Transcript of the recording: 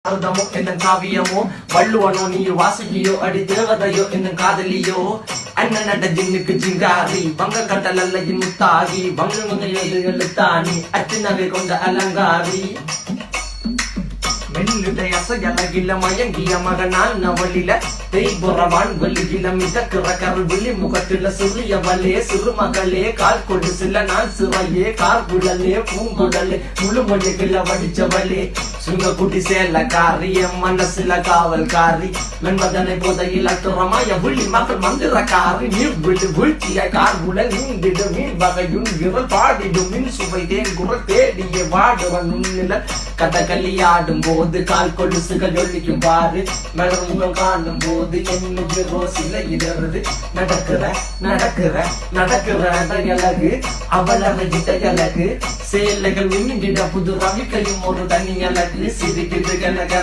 அர்த்தமோ என்ன காவியமோ வள்ளுவனோ நீ வாசுகியோ அடி தேவதையோ என்ன காதலியோ அண்ணன் நட ஜின்னுக்கு ஜிங்காரி வங்க கட்டலல்ல முத்தாகி வங்க எழுத்தாணி அச்சு நகை கொண்ட அலங்காரி மெல்லுடைய அசையலகில மயங்கிய மகனால் நவலில தேய்புறவான் வெளியில மிதக்கிற கருவிழி முகத்தில சிறியவளே சிறுமகளே கால் கொடு சில நான் சிறையே கார்குழலே பூங்குடலே முழுமொழிகள வடிச்சவளே சுங்க குட்டி சேலக்காரி என் மனசுல காவல்காரி மென்பதனை போதையில் அத்துறமாய விழி மக்கள் மந்திரக்காரி நீர் விழு வீழ்ச்சிய கார்குழல் நீந்திடு மீன் வகையுன் விரல் பாடிடும் மின் சுவை தேன் குரல் தேடிய வாடுவன் உன்னில கதகளியாடும் போது கால் கொலுசுகள் ஒழிக்கும் பாரு மலர் காணும் போது என்னுக்கு ரோசில இடறது நடக்கிற நடக்கிற நடக்கிற அழகு அவளகிட்ட அழகு சேலைகள் மின்னிட புது ரவிக்கையும் ஒரு தனி அழகு சிரிக்குது கனக